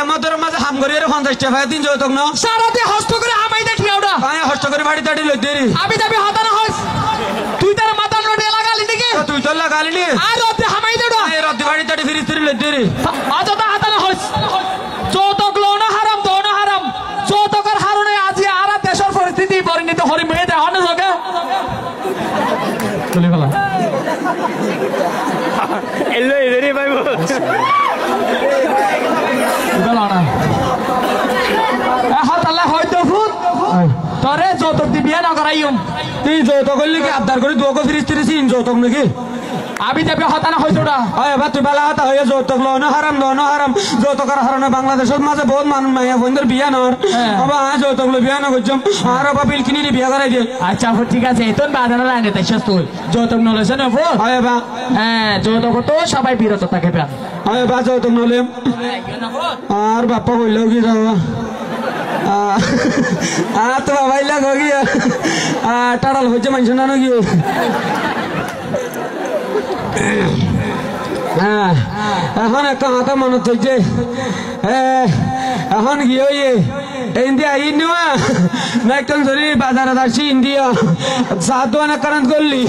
আমাদের মাঝে হাম করি 50 টাকা দিন যৌতুক না সারাতে হস্ত করে হামাই দেখি ওটা আমি হস্ত করে বাড়ি দাঁড়িয়ে লই দেরি আমি যাবি হতানা হস তুই তার মাথা নোটে লাগালি দিকে তুই তো লাগালি নি আর রাতে হামাই দেড় এই রাতে বাড়ি দাঁড়িয়ে ফিরি ফিরি লই দেরি আজটা হতানা হস যৌতুক লোনা হারাম দোনা হারাম যৌতুকের হারণে আজি আর দেশের পরিস্থিতি পরিণত হরি মেয়ে দেহ না জগে চলে গেল এলো এদেরই ভাইবো গেল না হাত আল্লাহ হয়তো ফুট তোরে যৌতুক দিবি না করাইম তুই যৌতুক করলি কি আবদার করে দুকে ফিরি ফিরি সিন যৌতুক নাকি আমি যাবি হতানা হইছ ওটা এবার তুই বেলা হাতা হয়ে যৌতুক লোনা হারাম যৌতুকের হারণে বাংলাদেশের মাঝে বহুত মানুষ মাইয়া বোনদের বিয়া নর বাবা যৌতুক লো বিয়া না করছম আর বাবা বিল কিনে বিয়া করাই দিয়ে আচ্ছা ঠিক আছে এতন বাজানো লাগে তাই তুই যৌতুক নলেছে না বল বা হ্যাঁ যৌতুক তো সবাই বিরত থাকে প্রাণ বা যৌতুক নলে আর বাপ্পা বললেও কি যাবো তো বাবাই লাগ গিয়া টাড়াল হচ্ছে মানুষ না নাকি হ্যাঁ এখন একটা হাতে মনে হচ্ছে এখন গিয়ে ইন্ডিয়া ইন্ডিয়া না একজন ধরি বাজারে যাচ্ছি ইন্ডিয়া সাধু অনেক কারণ করলি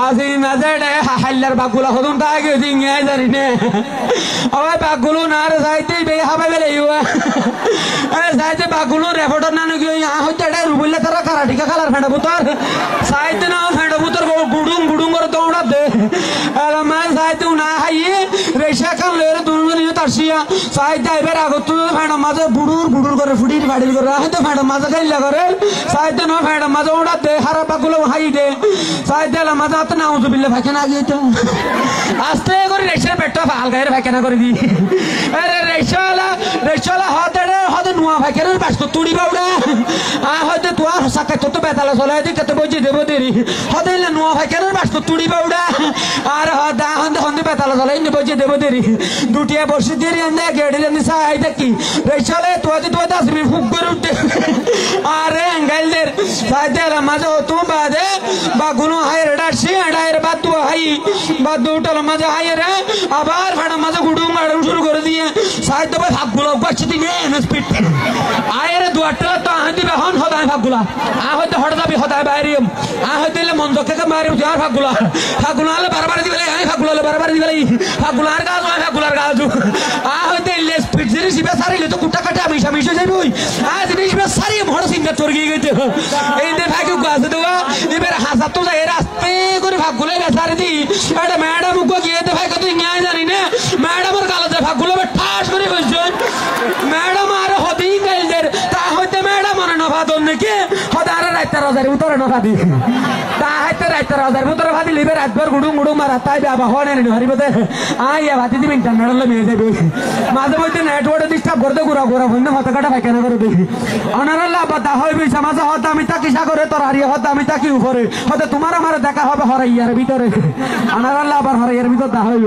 আজ মাঝে হাইলার বাগুলা হতুন তাই গেছি ইংরাজ জানি না আবার বাগুলো না রে যাইতে বে হাবে বেলে যাইতে বাগুলো রেফোর্টার না নাকি হইতে এটা রুবুল্লা তারা কারাটিকা খেলার ফেঁটা পুতর সাইতে না ফেঁটা পুতর গুডুং গুডুং করে দৌড়া দে মাছ সাইতে না হাইয়ে রেশা খান লেরে দুজন তারসিয়া সাইতে এবার আগত ফেঁটা মাঝে বুড়ুর বুড়ুর করে ফুটি বাড়ি করে হয়তো ফেঁটা মাঝে খাইলা করে সাইতে না ফেঁটা মাঝে ওড়া দে হারা বাগুলো হাই দে সাইতে মাঝে হাতে না উঁচু বিল্লে ফাঁকে না গিয়ে তো আস্তে করে রেশার পেটটা ফাল গায়ের ফাঁকে করে দি আরে রেশালা হতে হতে নোয়া ফাঁকে বাস তুড়ি বাউড়া হয়তো তোমার সাকাই তো বেতালা চলে দিতে বলছি দেবো দেরি হতে নোয়া ফাঁকে বাস তুড়ি বাউড়া আর হতে হতে বেতালা চলে বলছি দেবো দেরি দুটিয়া বসে দেরি আন্দে গেড়ে জানি সাই দেখি রেশালে তোমার আসবি ফুক করে উঠতে আরে অ্যাঙ্গাইলদের সাইতে মাঝে তুমি বাদে বা গুনো হাইয়ের ডাটছি ডাইয়ের বাদ দু হাই বাদ দুটাল মাঝে হাইয়ের আবার ফেটা মাঝে গুডুম মাডুম শুরু করে দিয়ে সাইতে ভাই ভাগগুলো করছি দিনে স্পিড আয়ের দুয়ারটা তো আহ দিবে হন হদায় ভাগগুলা হয়তো হঠাৎ যাবি হদায় বাইরে হয়তো মন্দ থেকে বাইরে আর ভাগগুলা হলে বারবার দিবে আমি ভাগগুলো হলে বারবার দিবে ভাগগুলার গাছ ভাগগুলার গাছ হয়তো স্পিড জিনিস সারিলে তো কুটা কাটে আমি মিশে যাবি ওই জিনিস সারিয়ে ভড় সিংহা চোর গিয়ে গেছে এই যে ভাগে গাছ দেওয়া এবার হাসার তো যায় রাস্তে করে ভাগগুলো সারি দি একটা ম্যাডাম গিয়ে ভাই কত ন্যায় জানি না ম্যাডামের গালাতে ভাগগুলো ঠাস করে বলছে ম্যাডাম আর হতেই গাইলদের তা হইতে ম্যাডাম আর নভা দন নাকি হতে আর রাইতে রাজার উত্তরে নভা দি তা হাইতে রাইতে রাজার উত্তরে ভাতি লিবে রাতভর গুডুম গুডুম মারা তাই বাবা হনে নি হারিবতে আইয়া ভাতি দিবেন টান্নাড়লে মেয়ে যাবে মাঝে মধ্যে নেটওয়ার্কে ডিস্টার্ব করতে ঘুরা ঘুরা ফোন হতে কাটা ফাইকানা করে দেখি অনারাল্লাহ বাদা হইবি সমাজে হতে আমি তাকি সাগরে তোর হারিয়ে হতে আমি তাকি উপরে হতে তোমার আমার দেখা হবে হরাইয়ার ভিতরে অনারাল্লাহ আবার হরাইয়ার ভিতর দেখা হইব